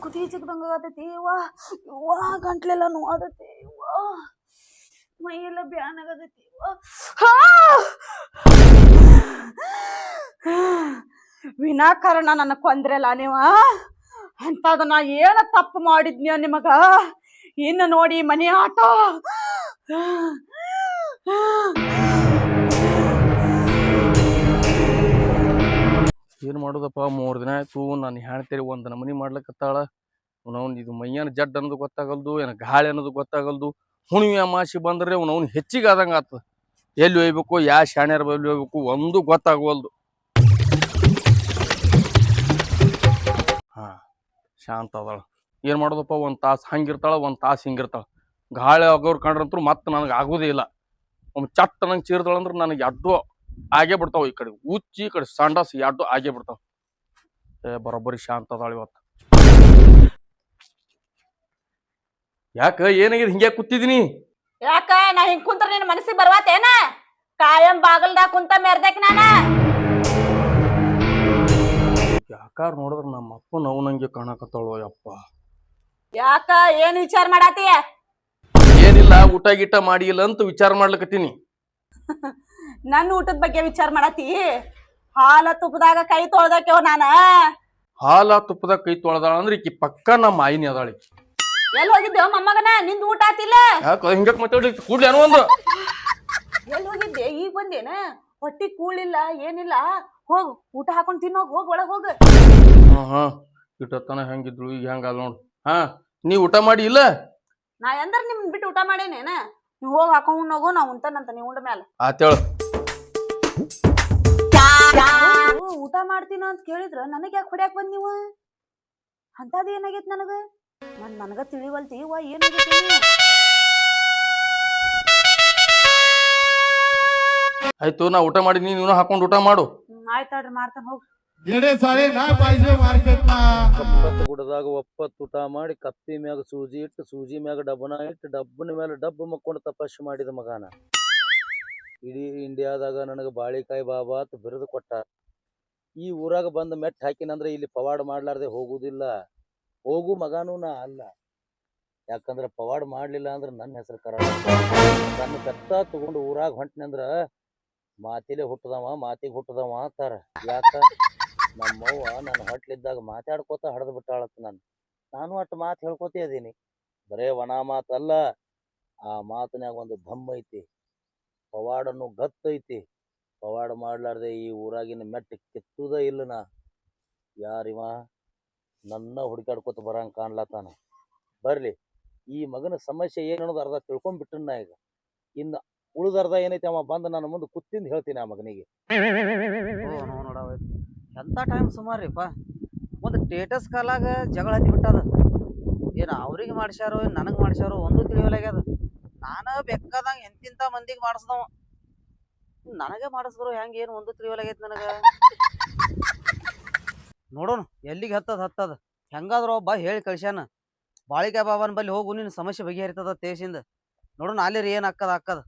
ಕುದಿ ಚಿಕ್ಕದಂಗ ಆಗತೈತಿ. ವಾ ವಾ ಗಂಟ್ಲೆಲ್ಲ ನೋವಾದತಿ. ವಾ ಮೈಯೆಲ್ಲ ಬ್ಯಾನ್ ಆಗತೈತಿ. ವಿನಾಕಾರಣ ನನ್ನ ಕೊಂದ್ರಲ್ಲ ನೀವ. ಅಂತದ ನಾ ಏನ ತಪ್ಪು ಮಾಡಿದ್ನ್ಯ ನಿಮಗ? ಇನ್ನು ನೋಡಿ ಮನೆ ಆಟ. ಏನು ಮಾಡೋದಪ್ಪ, 3 ದಿನ ಆಯ್ತು ನಾನು ಹೆಣ್ತೇರಿ ಒಂದು ನಮನಿ ಮಾಡ್ಲಿಕ್ಕತ್ತಾಳ. ಅವ್ನವ್ನು ಇದು ಮೈಯನ ಜಡ್ ಅನ್ನೋದು ಗೊತ್ತಾಗಲ್ದು, ಏನ ಗಾಳಿ ಅನ್ನೋದು ಗೊತ್ತಾಗಲ್ದು. ಹುಣ್ಣಿಮೆ ಅಮಾಸಿ ಬಂದ್ರೆ ಅವ್ನವ್ನು ಹೆಚ್ಚಿಗೆ ಆದಂಗೆ ಆತದ. ಎಲ್ಲಿ ಒಯ್ಬೇಕು, ಯಾ ಶಾಣ್ಯರ ಬಲ್ಲಿ ಒಯ್ಬೇಕು ಒಂದು ಗೊತ್ತಾಗವಲ್ದು. ಶಾಂತ ಅದಾಳ. ಏನು ಮಾಡೋದಪ್ಪ, 1 ತಾಸು ಹಂಗಿರ್ತಾಳ, 1 ತಾಸು ಹಿಂಗಿರ್ತಾಳ. ಗಾಳಿ ಆಗೋರು ಕಂಡ್ರಂತೂ ಮತ್ತೆ ನನಗೆ ಆಗೋದೇ ಇಲ್ಲ. ಒಮ್ಮೆ ಚಟ್ಟ ನಂಗೆ ಚೀರ್ತಾಳಂದ್ರೆ ನನಗೆ ಎಡ್ಡು ಆಗೇ ಬಿಡ್ತಾವ. ಈ ಕಡೆ ಉಚ್ಚಿ, ಈ ಕಡೆ ಸಂಡಾಸ್ ಎಡ್ಡು ಆಗೇ ಬಿಡ್ತಾವ. ಬರೋಬ್ಬರಿ ಶಾಂತ ಅದಾಳ ಇವತ್ತು. ಯಾಕ ಏನಾಗಿದೆ ಹಿಂಗೆ ಕೂತಿದ್ದೀನಿ? ಯಾಕ ನಾ ಹಿಂಗ್ ಕುಂತ್ರ ನಿನ್ ಮನಸ್ಸಿಗೆ ಬರ್ವಾತೇನ? ಕಾಯಂ ಬಾಗಲ್ದಾಗ ಕುಂತ ಮೆರ್ದಕ್ ನಾನ. ಯಾಕಾರ ನೋಡಿದ್ರ ನಮ್ಮ ಅಪ್ಪ ನೋವು ನಂಗೆ ಕಾಣಕತ್ತಾಳು. ಯಪ್ಪ ಯಾಕ ಏನ್ ವಿಚಾರ ಮಾಡಾತಿ? ಏನಿಲ್ಲ, ಊಟ ಗೀಟ ಮಾಡಿಲ್ಲ ಅಂತ ವಿಚಾರ ಮಾಡ್ಲಿಕತ್ತೀನಿ. ನನ್ನ ಊಟದ ಬಗ್ಗೆ ವಿಚಾರ ಮಾಡಾತಿ? ಹಾಲ ತುಪ್ಪದಾಗ ಕೈ ತೊಳ್ದಕ್ಯೋ ನಾನ. ಹಾಲ ತುಪ್ಪದಾಗ ಕೈ ತೊಳೆದಾಳ ಅಂದ್ರೆ ಈಕಿ ಪಕ್ಕ ನಮ್ಮ ಆಯಿನಿ ಅದಾಳಿ. ಎಲ್ಲಿ ಹೋಗಿದ್ದೇವ ಮೊಮ್ಮಗನ? ನಿಂದ ಊಟ ಆತಿಲ್ಲ? ಯಾಕ ಹಿಂಗ ಮಾತಾಡ್ಲಿ ಕೂಡ್ಲಿ ಅನ್ನೋ ಒಂದು. ಎಲ್ಲಿ ಹೋಗಿದ್ದೆ? ಈಗ ಬಂದೇನ? ಹೊಟ್ಟಿ ಕೂಳಿಲ್ಲ ಏನಿಲ್ಲ. ಹೋಗ್ ಊಟ ಹಾಕೊಂಡ್ ತಿನ್ನೋಗ್. ಹೋಗ್ ಒಳಗ್ ಹೋಗ. ಇಟ್ಟತನ ಹೆಂಗಿದ್ಳು ಈಗ ಹೆಂಗ ನೋಡು. ನೀ ಊಟ ಮಾಡಿ ಇಲ್ಲ? ನಾ ಎಂದ್ರ ನಿಮ್ ಬಿಟ್ಟು ಊಟ ಮಾಡೇನೇನ? ನೀವ್ ಹೋಗ್ ಹಾಕೊಂಡ್ ಹೋಗು, ನಾ ಉಂತಾನಂತ ನೀವ್ ಉಂಡ ಮ್ಯಾಲ. ಆತೇಳ. ಊಟ ಮಾಡ್ತೀನ ಅಂತ ಕೇಳಿದ್ರ ನನಗ್ ಯಾಕೆ ಹೊಡ್ಯಾಕ್ ಬಂದ್ ನೀವು? ಅಂತದ್ ಏನಾಗೈತ್ ನನಗ? ನನಗ ತಿಳಿವಲ್ತಿ. ವಾ ಏನಾಗೈತಿ? ಆಯ್ತು, ನಾ ಊಟ ಮಾಡಿದ್ನಿ, ನೀನು ಹಾಕೊಂಡು ಊಟ ಮಾಡು. ಆಯ್ತಾಡ್ರಿ, ಮಾಡ್ತಾನ ಹೋಗ್. ಗುಡದಾಗ ಒಪ್ಪತ್ತು ಊಟ ಮಾಡಿ ಕಪ್ಪಿ ಮ್ಯಾಗ ಸೂಜಿ ಇಟ್ಟು, ಸೂಜಿ ಮ್ಯಾಗ ಡಬ್ಬನ ಇಟ್ಟು, ಡಬ್ಬನ ಮೇಲೆ ಡಬ್ಬ ಮಕ್ಕೊಂಡು ತಪಸ್ಸು ಮಾಡಿದ ಮಗನ. ಇಡೀ ಇಂಡಿಯಾದಾಗ ನನಗೆ ಬಾಳಿಕಾಯಿ ಬಾಬಾ ಅಂತ ಬಿರುದು ಕೊಟ್ಟ. ಈ ಊರಾಗ ಬಂದು ಮೆಟ್ಟು ಹಾಕಿನಂದ್ರೆ ಇಲ್ಲಿ ಪವಾಡ ಮಾಡ್ಲಾರ್ದೆ ಹೋಗುದಿಲ್ಲ. ಹೋಗು ಮಗನೂ ನಾ ಅಲ್ಲ. ಯಾಕಂದ್ರೆ ಪವಾಡ ಮಾಡ್ಲಿಲ್ಲ ಅಂದ್ರೆ ನನ್ನ ಹೆಸರು ಕರಾಳ. ನನ್ನ ಬೆತ್ತ ತಗೊಂಡು ಊರಾಗ ಹೊಂಟನಂದ್ರ ಮಾತಿಲೆ ಹುಟ್ಟದವ, ಮಾತಿಗೆ ಹುಟ್ಟದವ ಅಂತಾರ. ಯಾಕ? ನಮ್ಮವ್ವ ನನ್ನ ಹೊಟ್ಲಿದ್ದಾಗ ಮಾತಾಡ್ಕೋತ ಹಡ್ದು ಬಿಟ್ಟಾಳತ್ತ. ನಾನು ಅಷ್ಟು ಮಾತು ಹೇಳ್ಕೊತೇ ಅದೀನಿ. ಬರೇ ಒಣ ಮಾತಲ್ಲ, ಆ ಮಾತಿನಾಗ ಒಂದು ದಮ್ ಐತಿ, ಪವಾಡನ್ನು ಗತ್ತೈತಿ. ಪವಾಡ ಮಾಡ್ಲಾರ್ದೆ ಈ ಊರಾಗಿನ ಮೆಟ್ಟು ಕಿತ್ತುದ ಇಲ್ಲ. ನಾ ಯಾರಿವ? ನನ್ನ ಹುಡುಕಾಡ್ಕೋತ ಬರಂಗ ಕಾಣ್ಲತ್ತಾನ. ಬರ್ಲಿ, ಈ ಮಗನ ಸಮಸ್ಯೆ ಏನು ಅನ್ನೋದು ಅರ್ಧ ತಿಳ್ಕೊಂಡ್ಬಿಟ್ಟನ್ನ ಈಗ. ಇನ್ನು ಉಳಿದರ್ಧ ಏನೈತಿ ಅವ ಬಂದು ನನ್ನ ಮುಂದೆ ಕುತ್ತಿಂದ ಹೇಳ್ತೀನಿ ಆ ಮಗನಿಗೆ. ನೋಡವ ಎಂಥ ಟೈಮ್ ಸುಮಾರಿಪ್ಪ. ಒಂದು ಸ್ಟೇಟಸ್ ಕಾಲಾಗ ಜಗಳ ಹತ್ತಿ ಬಿಟ್ಟದ. ಏನು ಅವ್ರಿಗೆ ಮಾಡ್ಸ್ಯಾರೋ ಏನು ನನಗೆ ಮಾಡ್ಸ್ಯಾರೋ ಒಂದು ತಿಳಿಯಲಾಗ್ಯದ. ನಾನು ಬೇಕಾದಂಗೆ ಎಂತಿಂಥ ಮಂದಿಗೆ ಮಾಡಿಸ್ದವ, ನನಗೆ ಮಾಡಿಸಿದ್ರು ಹೆಂಗೆ ಏನು ಒಂದು ತಿಳಿಯಲಾಗೈತಿ ನನಗೆ. ನೋಡೋಣ ಎಲ್ಲಿಗೆ ಹತ್ತದ. ಹೆಂಗಾದ್ರೂ ಒಬ್ಬ ಹೇಳಿ ಕಳ್ಸ್ಯಾನ, ಬಾಳಿಕಾಯಿ ಬಾಬಾನ ಬಲ್ಲಿ ಹೋಗು, ನಿನ್ನ ಸಮಸ್ಯೆ ಬಗೆಹರಿತದ ತೇಸಿಂದ. ನೋಡೋಣ ಅಲ್ಲಿ ರೀ ಏನು ಅಕ್ಕದ.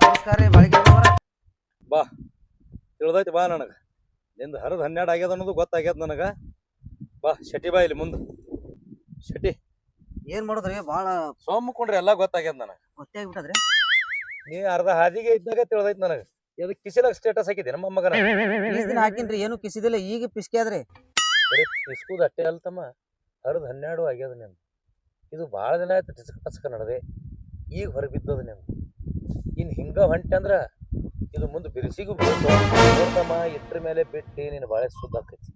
ನಮಸ್ಕಾರ ರೀ ಬಾಳಿಕಾಯಿ ಬಾಬಾರ. ಬಾ, ತಿಳಿದೈತಿ ಬಾ. ನನಗೆ ನಿಂದು ಹರಿದು 12 ಆಗ್ಯದ ಅನ್ನೋದು ಗೊತ್ತಾಗ್ಯದ ನನಗೆ. ಬಾ ಶೆಟ್ಟಿ, ಬಾ ಇಲ್ಲಿ ಮುಂದೆ. ಶೆಟ್ಟಿ, ಏನು ಮಾಡೋದ್ರಿ? ಭಾಳ ಸೋಮ್ಕೊಂಡ್ರಿ ಎಲ್ಲ ಗೊತ್ತಾಗ್ಯದ ನನಗೆ. ಗೊತ್ತೇ ಆಗ್ಬಿಟ್ಟದ್ರಿ. ನೀ ಅರ್ಧ ಹಾದಿಗೆ ಇದ್ದಾಗ ತಿಳಿದೈತಿ ನನಗೆ. ಅದಕ್ಕೆ ಕಿಸಿಲಾಗ ಸ್ಟೇಟಸ್ ಹಾಕಿದ್ದೆ ನಮ್ಮ ಮಗನ. ಈಸ್ ದಿನ ಹಾಕಿನ್ರಿ, ಏನು ಕಿಸಿದಿಲ್ಲ. ಈಗ ಪಿಸ್ಕ್ಯಾದ್ರಿ. ಬರೀ ಪಿಸ್ಕುದು ಅಟ್ಟೆ ಅಲ್ತಮ್ಮ, ಹರಿದು 12 ಆಗ್ಯದ ನಿಂದು. ಇದು ಭಾಳ ದಿನ ಆಯ್ತು ಟಿಸ್ಕ ಪಸ್ಕ ನಡೆದೆ, ಈಗ ಹೊರಬಿದ್ದದ ನಿಂದು. ಇನ್ನು ಹಿಂಗ ಹೊಂಟೆ ಅಂದ್ರ ಇದು ಮುಂದೆ ಬಿರುಸಿಗೂ ನೋಡ್ತಮ್ಮ. ಇಟ್ರ ಮೇಲೆ ಬಿಟ್ಟು ನೀನು ಭಾಳ ಸುದ್ದ ಆಕೈತಿ.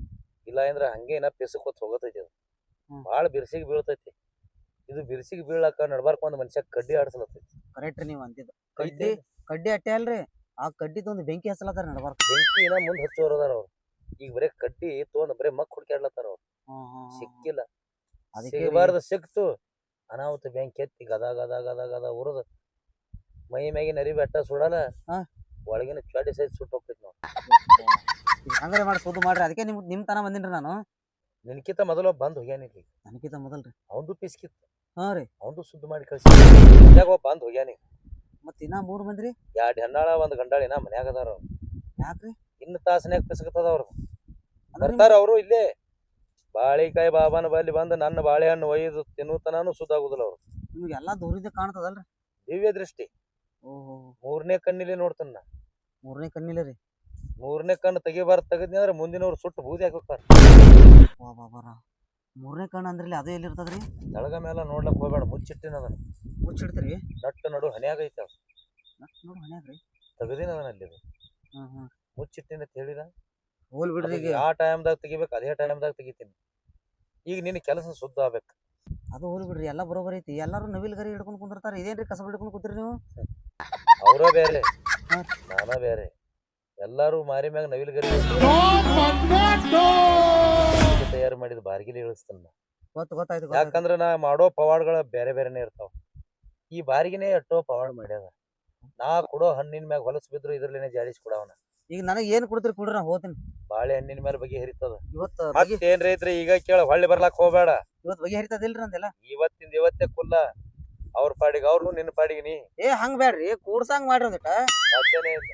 ಇಲ್ಲ ಅಂದ್ರೆ ಹಂಗೆ ಏನ ಪಿಸಕೋತ್ ಹೋಗತೈತಿ. ಅದು ಭಾಳ ಬಿರುಸಿಗೆ ಬೀಳ್ತೈತಿ. ಇದು ಬಿರುಸಿಗೆ ಬೀಳಾಕ ನಡ್ಬಾರ್ಕ ಒಂದು ಮನುಷ್ಯ ಕಡ್ಡಿ ಆಡ್ಸಲತ್ತೈತಿ. ಕರೆಕ್ಟ್ರಿ ನೀವು ಅಂತಿದ್ದು. ಕಡ್ಡಿ ಅಟ್ಟೆ ಅಲ್ರಿ, ಆ ಕಡ್ಡಿದೊಂದು ಬೆಂಕಿ ಹಚ್ಚಲತ್ತಾರ ನಡ್ಬಾರ್ಕ. ಬೆಂಕಿ ಏನ ಮುಂದೆ ಹಚ್ಚೋರ್ ಅದಾರ ಅವ್ರು. ಈಗ ಬರೀ ಕಡ್ಡಿ ತೊಗೊಂಡು ಬರೀ ಮಕ್ ಹುಡ್ಕ್ಯಾಡ್ಲತ್ತಾರ ಅವ್ರು. ಸಿಕ್ಕಿಲ್ಲ, ಸಿಗಬಾರ್ದು ಸಿಕ್ತು. ಅನಾಹುತ ಬೆಂಕಿ ಎತ್ತಿ ಗದ ಗದ ಗದ ಗದ ಉರಿದು ಮೈ ಮ್ಯಾಗಿನ ಅರಿವಿ ಅಟ್ಟ ಸುಡಲ್ಲ, ಒಳಗಿನ ಚಾಡಿ ಸೈಜ್ ಸುಟ್ಟು ಹೋಗ್ತೈತಿ. ನಾವು ಹಂಗಾರೆ ಮಾಡಿ ಸುದ್ದು ಮಾಡ್ರಿ. ಅದಕ್ಕೆ ನಿಮ್ ತನ ಬಂದಿನ್ರಿ ನಾನು. ನಿನ್ಕಿಂತ ಮೊದಲು ಬಂದ್ ಹೋಗ್ಯಾನಿಲ್ಲಿ. ನನಕಿಂತ ಮೊದಲ್ರಿ ಅವಂದು ಪಿಸ್ಕಿತ್ತು. ರೀ ಅವಂದು ಸುದ್ದು ಮಾಡಿ ಕಳ್ಸಿ ಬಂದ್ ಹೋಗ್ಯಾನಿ. ಮತ್ ಇನ್ನ 3 ಮಂದಿ 2 ಹೆಣ್ಣಾಳ 1 ಗಂಡಾಳಿನ ಮನ್ಯಾಗ ಅದಾರ. ಯಾಕ್ರಿ? ಇನ್ನು ತಾಸನ್ಯಾಗ ಪಿಸಕತ್ತದ ಅವ್ರು. ಬರ್ತಾರ ಅವರು ಇಲ್ಲೇ. ಬಾಳಿಕಾಯಿ ಬಾಬಾನ ಬಲ್ಲಿ ಬಂದು ನನ್ನ ಬಾಳೆಹಣ್ಣು ಒಯ್ದು ತಿನ್ನುತನಾನು ಸುದ್ದಾಗುದಿಲ್ಲ ಅವ್ರು. ನಿಮ್ಗೆಲ್ಲ ದೂರಿಂದ ಕಾಣ್ತದಲ್ರಿ. ದಿವ್ಯ ದೃಷ್ಟಿ ಓಹೋ, 3ನೇ ಕಣ್ಣಿಲಿ ನೋಡ್ತಾನ ನಾ. 3ನೇ ಕಣ್ಣಿಲ್ಲ ರೀ. 3ನೇ ಕಣ್ಣು ತೆಗಿಬಾರ್ದು ಅಂದ್ರೆ ಮುಂದಿನವ್ರು ಸುಟ್ಟು ಬೂದಿ ಹಾಕೋಕಾರ. ವಾ ಬಾಬಾರ, 3ನೇ ಕಣ್ಣು ಅಂದ್ರಲ್ಲಿ ಅದು ಎಲ್ಲಿರ್ತದ್ರಿ? ತಳಗ ಮೇಲೆ ನೋಡ್ಲಕ್ ಹೋಗ್ಬೇಡ, ಮುಚ್ಚಿಟ್ಟಿನ ಅದನ್ನ. ಮುಚ್ಚಿಡ್ತೀರಿ? ನಟ್ಟು ನಡು ಹನ್ಯಾಗ ಐತೆ ಅವ್ ನೋಡಿ ಮನ್ಯಾಗ್ರಿ. ತೆಗದಿನ ಅದನ್ನ ಅಲ್ಲಿ ಅದು. ಹ್ಮ್ ಮುಚ್ಚಿಟ್ಟಿನ ಅಂತ ಹೇಳಿದ ಹೋಲ್ ಬಿಡ್ರಿ. ಈಗ ಆ ಟೈಮ್ದಾಗ ತೆಗಿಬೇಕು, ಅದೇ ಟೈಮ್ದಾಗ ತೆಗಿತೀನಿ. ಈಗ ನಿನ್ನ ಕೆಲಸ ಶುದ್ಧ ಆಗ್ಬೇಕು. ಅದು ಹೋಲ್ ಬಿಡ್ರಿ, ಎಲ್ಲ ಬರೋಬರ್ ಐತಿ. ಎಲ್ಲಾರು ನವಿಲ್ ಗರಿ ಹಿಡ್ಕೊಂಡು ಕುಂದಿರ್ತಾರ, ಇದೇನ್ರಿ ಕಸಬ ಹಿಡ್ಕೊಂಡು ಕೂತಿರಿ ನೀವು? ಅವ್ರ ಬೇರೆ ನಾನ ಬೇರೆ, ಎಲ್ಲಾರು ಮಾರಿ ಮ್ಯಾಗ ನವಿಲ್ ಗರಿ ತಯಾರು ಮಾಡಿದ ಬಾರ್ಗಿಲಿ ಇಳಿಸ್ತಾನ. ಗೊತ್ತಾಯ್ತು. ಯಾಕಂದ್ರ ನಾ ಮಾಡೋ ಪವಾಡ್ಗಳ ಬೇರೆ ಬೇರೆನೆ ಇರ್ತಾವ. ಈ ಬಾರಿಗಿನೇ ಎಷ್ಟೋ ಪವಾಡ್ ಮಾಡ್ಯಾದ. ನಾ ಕೊಡೋ ಹಣ್ಣಿನ ಮ್ಯಾಗ ಹೊಲಸ್ ಬಿದ್ರು ಇದ್ರಲೇನೆ ಜಾಡಿಸಿ ಕೊಡವನ. ಈಗ ನನಗೆ ಏನ್ ಕೊಡ್ತೀರಿ ಕೊಡ್ರಿ, ನಾ ಹೋಗ್ತೀನಿ. ಬಾಳೆ ಹಣ್ಣಿನ ಮೇಲೆ ಬಗೆ ಹರಿತದ. ಇವತ್ತು ಮತ್ತೇನ್ರಿ ಐತ್ರಿ ಈಗ ಕೇಳ, ಹೊಳ್ಳಿ ಬರ್ಲಾಕ್ ಹೋಗ್ಬೇಡ. ಇವತ್ತು ಬಗೆ ಹರಿತದಿಲ್ರಿ ನಂದೆಲ್ಲ. ಇವತ್ತೇ ಕುಲ್ಲ. ಅವ್ರ ಪಾಡಿಗೆ ಅವ್ರು, ನಿನ್ನ ಪಾಡಿಗೆ ನೀ. ಹಂಗ್ ಬ್ಯಾಡ್ರಿ, ಕೂಡ್ಸಂಗ್ ಮಾಡ್ರಿ ಒಂದಿಟ. ಸಾಧ್ಯನೇ ಇಲ್ಲ.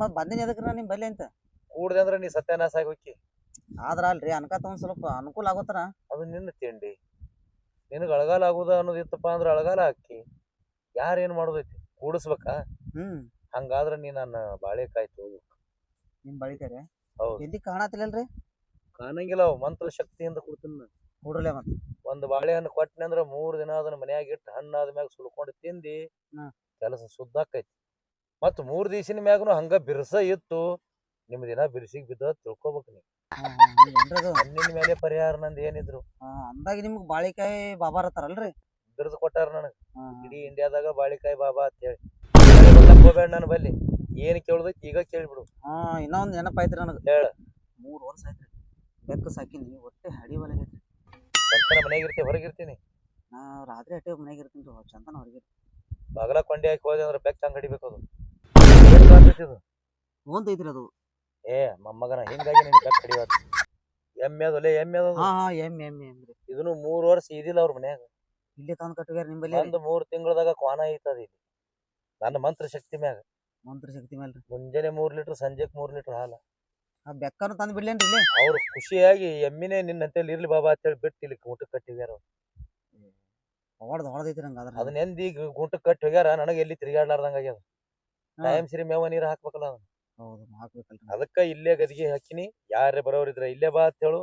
ಮತ್ ಬಂದಿನಿ ಅದಕ್ಕೆ ನಿಮ್ ಬಲ್ಲಿ ಅಂತ. ಕೂಡ್ದೆ ಅಂದ್ರ ನೀ ಸತ್ಯಾನಾಶ ಆಗಿ ಹೋಕ್ಕಿ. ಆದ್ರ ಅಲ್ರಿ ಅನ್ಕತ ಒಂದ್ ಸ್ವಲ್ಪ ಅನುಕೂಲ ಆಗೋತರ. ಅದು ನಿನ್ನ ತಿಂಡಿ. ನಿನಗ ಅಳಗಾಲ ಆಗುದ ಅನ್ನೋದಿತ್ತಪ್ಪ ಅಂದ್ರ ಅಳಗಾಲ ಹಾಕಿ ಯಾರೇನ್ ಮಾಡೋದೈತಿ, ಕೂಡಿಸ್ಬೇಕಾ? ಹಂಗಾದ್ರ ನೀ ನನ್ನ ಬಾಳೆಕಾಯಿ ತಗೋಬೇಕು. ನಿಮ್ ಬಳಿತಾರೆ? ಹೌದು. ಎಲ್ಲಿ ಕಾಣತಿಲ್ಲಲ್ರಿ? ಕಾಣಂಗಿಲ್ಲ, ಅವ್ ಮಂತ್ರ ಶಕ್ತಿಯಿಂದ ಕೊಡ್ತೀನಿ. ಕೊಡ್ರಲೆ ಮತ್ತ. ಒಂದ್ ಬಾಳೆಹಣ್ಣು ಕೊಟ್ಟನೆ ಅಂದ್ರ 3 ದಿನ ಅದನ್ನ ಮನ್ಯಾಗ ಇಟ್ಟು ಹಣ್ಣಾದ ಮ್ಯಾಗ ಸುಲ್ಕೊಂಡು ತಿಂದಿ ಕೆಲಸ ಶುದ್ಧ ಆಕೈತಿ. ಮತ್ 3 ದಿವಸಿನ ಮ್ಯಾಗನು ಹಂಗ ಬಿರ್ಸ ಇತ್ತು, ನಿಮ್ ದಿನ ಬಿರ್ಸಿಗ್ ಬಿದ್ದ ತಿಳ್ಕೊಬೇಕು ನೀ. ಹಣ್ಣಿನ ಮೇಲೆ ಪರಿಹಾರ ನಂದು ಏನಿದ್ರು ಅಂದಾಗಿ ನಿಮ್ಗ್ ಬಾಳಿಕಾಯಿ ಬಾಬಾ ಇರ್ತಾರಲ್ರಿ, ಬಿರ್ದು ಕೊಟ್ಟಾರ ನನಗ. ಇಡೀ ಇಂಡಿಯಾದಾಗ ಬಾಳಿಕಾಯಿ ಬಾಬಾ ಅಂತ ಹೇಳಿ. ಬರ್ಲಕ್ ಹೋಗ್ಬೇಡ ನನ್ನ ಬಲ್ಲಿ. ಏನ್ ಕೇಳುದೈತಿ ಈಗ ಕೇಳ್ಬಿಡು. ಇನ್ನೊಂದ್ ನೆನಪಾಯ್ತ್ರಿ ನನಗ. ಹೇಳ. 3 ವರ್ಷ ಆಯ್ತ್ರಿ ಬೆಕ್ಕ ಸಾಕಿನಿ, ಹೊಟ್ಟೆ ಹಡಿ ಒಳಗೈತ್ರಿ. ಚಂತನ ಮನ್ಯಾಗ ಇರ್ತಿ, ಹೊರಗಿರ್ತೀನಿ? ನಾ ರಾತ್ರಿ ಅಟ್ಟೆ ಮನ್ಯಾಗ ಇರ್ತೀನಿ, ಚಂತನ ಹೊರಗೆ. ಬಾಗಲ ಕೊಂಡಿ ಹಾಕಿ ಹೋದೆ ಅಂದ್ರೆ ಬೆಕ್ಕ ಹಂಗ ಹಿಡಿಬೇಕು. ಅದು ಒಂದೈತ್ರಿ ಅದು. ಮೊಮ್ಮಗನ ಹಿಂಗಾಗಿ ನಿನ್ ಬೆಕ್ಕ ಹಿಡಿಯೋದು. ಎಮ್ಮೆ ಅದಲ್ಲೇ, ಎಮ್ಮೆ ಅದು. ಎಮ್ಮೆ ಇದನ್ನು 3 ವರ್ಷ ಇದಿಲ್ಲ ಅವ್ರ ಮನ್ಯಾಗ. ಇಲ್ಲಿ ತಂದ್ ಕಟ್ಟುಗ್ಯಾರ ನಿಂಬಲ್ಲಿ. ಒಂದು 3 ತಿಂಗಳದಾಗ ಕ್ವಾನ ಐತದ ಇಲ್ಲಿ ನನ್ನ ಮಂತ್ರ ಶಕ್ತಿ ಮ್ಯಾಗ. ಮಂತ್ರ ಶಕ್ತಿ ಮ್ಯಾಲ್ರಿ. ಮುಂಜಾನೆ 3 ಲೀಟರ್, ಸಂಜೆಕ್ 3 ಲೀಟರ್ ಹಾಲ. ಆ ಬೆಕ್ಕನು ತಂದ್ ಬಿಡ್ಲೇನ್ರಿ ಇಲ್ಲಿ? ಅವ್ರು ಖುಷಿಯಾಗಿ ಎಮ್ಮಿನೇ ನಿನ್ನಂತೇಳಿ ಇರ್ಲಿ ಬಾಬಾ ಅಂತೇಳಿ ಬಿಟ್ಟು ಇಲ್ಲಿ ಗುಂಟಕ್ ಕಟ್ಟಿವ್ಯಾರ. ಹೊಡೆದೈತ್ರಿ ಹಂಗಾದ್ರ. ಅದನ್ನ ಎಂದಿ ಗುಂಟಕ್ ಕಟ್ಟಿ ಹೋಗ್ಯಾರ. ನನಗೆ ಎಲ್ಲಿ ತಿರುಗಾಡ್ಲಾರ್ದಂಗ ಆಗ್ಯದ. ಟೈಮ್ ಸರಿ ಮೇವ ನೀರ್ ಹಾಕ್ಬೇಕಲ್ಲ ಅದನ್ನ. ಹೌದು, ಹಾಕ್ಬೇಕಲ್ರಿ. ಅದಕ್ಕ ಇಲ್ಲೇ ಗದಿಗೆ ಹಾಕಿನಿ. ಯಾರೇ ಬರೋರಿದ್ರ ಇಲ್ಲೇ ಬಾ ಅಂತ ಹೇಳು.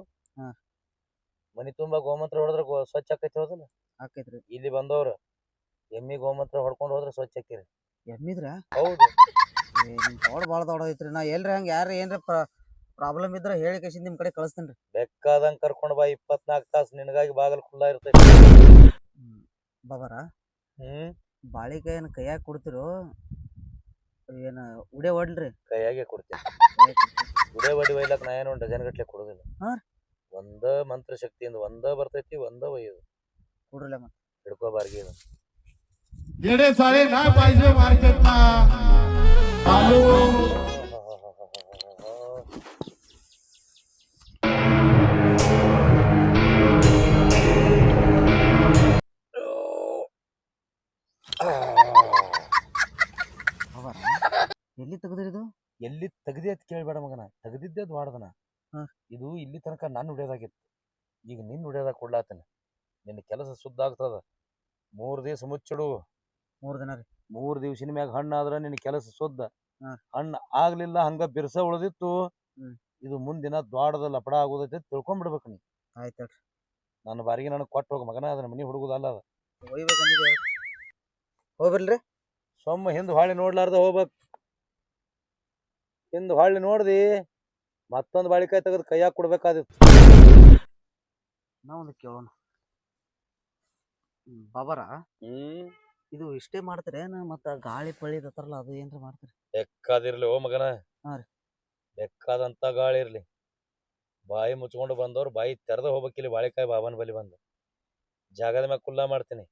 ಮನಿ ತುಂಬಾ ಗೋಮಂತ್ರ ಹೊಡೆದ್ರ ಸ್ವಚ್ಛ ಆಕೈತಿ. ಹೋದಲ್ಲ ಆಕೈತ್ರಿ. ಇಲ್ಲಿ ಬಂದವ್ರು ಎಮ್ಮಿ ಗೋಮಂತ್ರ ಹೊಡ್ಕೊಂಡು ಹೋದ್ರ ಸ್ವಚ್ಛ ಆಕಿರಿ. ಎಮ್ಮಿದ್ರ? ಹೌದು. ನಿಮ್ ತೋಡ್ ಬಾಳ ದೊಡ್ಡದೈತ್ರಿ. ನಾ ಎಲ್ರಿ ಹಂಗ ಯಾರ ಏನ್ರ ಪ್ರಾಬ್ಲಮ್ ಇದ್ರ ಹೇಳಿ ಕಸಿ ನಿಮ್ ಕಡೆ ಕಳಿಸ್ತೇನ್ರಿ. ಬೇಕಾದಂಗ ಕರ್ಕೊಂಡ್ ಬಾ. 24 ತಾಸು ನಿನಗಾಗಿ ಬಾಗಲ್ ಖುಲ್ಲಾ ಇರ್ತೈತಿ. ಬಾಬಾರ, ಬಾಳಿಕಾಯಿನ ಕೈಯಾಗ ಕೊಡ್ತಿರೋ ಏನ ಉಡೆ ಹೊಡ್ಲ್ರಿ? ಕೈಯಾಗೆ ಕೊಡ್ತೀನಿ. ಉಡೆ ಹೊಡಿ ಒಯ್ಲಕ್ ನಾ ಏನು ಡಜನ್ ಗಟ್ಲೆ ಕೊಡುದಿಲ್ಲ. ಒಂದ ಮಂತ್ರ ಶಕ್ತಿಯಿಂದ ಒಂದ ಬರ್ತೈತಿ, ಒಂದ ಒಯ್ಯೋದು. ಕೊಡ್ರಲ್ಲ ಮತ್ತ. ಹಿಡ್ಕೋಬಾರ್ಗಿ ಇದು. येडे सारे नाही पाहिजे मार्केटला. आलू ಎಲ್ಲಿ ತೆಗದ್ರಿದು? ಎಲ್ಲಿ ತೆಗ್ದಿ ಅಂತ ಕೇಳ್ಬೇಡ ಮಗನ, ತೆಗ್ದಿದ್ದೆ ದ್ವಾಡದನ. ಇದು ಇಲ್ಲಿ ತನಕ ನಾನು ಉಡ್ಯೋದಾಗಿತ್ತು. ಈಗ ನಿನ್ ಉಡ್ಯೋದಾಗ ಕೊಡ್ಲಾತನ. ನಿನ್ನ ಕೆಲಸ ಶುದ್ಧ ಆಗ್ತದ. 3 ದಿವಸ ಮುಚ್ಚಿಡು. 3 ದಿನ ರೀ. 3 ದಿವಸಿನ ಮ್ಯಾಗ ಹಣ್ಣಾದ್ರ ನಿನ್ನ ಕೆಲಸ ಶುದ್ಧ. ಹಣ್ಣು ಆಗ್ಲಿಲ್ಲ, ಹಂಗ ಬಿರ್ಸ ಉಳಿದಿತ್ತು, ಇದು ಮುಂದಿನ ದ್ವಾಡದ ಲಪಡ ಆಗೋದೈತಿ ತಿಳ್ಕೊಂಡ್ಬಿಡ್ಬೇಕು ನೀ. ಆಯ್ತು. ನನ್ನ ಬಾರಿಗೆ ನನಗೆ ಕೊಟ್ಟು ಹೋಗ ಮಗನ, ಅದನ್ನ ಮನಿ ಹುಡುಗುದಲ್ಲ ಅದ. ಹೋಗ್ಬರ್ಲ್ರಿ? ಸೊಮ್ಮ ಹಿಂದ್ ಹೊಳ್ಳಿ ನೋಡ್ಲಾರ್ದ ಹೋಗ್ಬೇಕು. ಹಿಂದ್ ಹೊಳ್ಳಿ ನೋಡ್ದಿ ಮತ್ತೊಂದು ಬಾಳಿಕಾಯಿ ತೆಗೆದು ಕೈಯಾಗ ಕೊಡ್ಬೇಕಾದಿತ್ತು. ನಾ ಒಂದು ಕೇಳೋಣ. ಬಾಬಾರ, ಇದು ಇಷ್ಟೇ ಮಾಡ್ತಾರೇನ ಮತ್ತ ಗಾಳಿ ಪಳಿ ಇರತ್ತಾರಲ್ಲ ಅದು ಏನ್ರ ಮಾಡ್ತಾರ? ಬೆಕ್ಕಾದಿರ್ಲಿ ಓ ಮಗನ. ಬೆಕ್ಕಾದಂತ ಗಾಳಿ ಇರ್ಲಿ, ಬಾಯಿ ಮುಚ್ಕೊಂಡು ಬಂದವ್ರು ಬಾಯಿ ತೆರೆದ ಹೋಗ್ಬೇಕಿಲ್ಲಿ ಬಾಳಿಕಾಯಿ ಬಾಬಾನ ಬಲಿ ಬಂದ. ಜಾಗದ ಮ್ಯಾಗ ಕುಲ್ಲಾ ಮಾಡ್ತೀನಿ.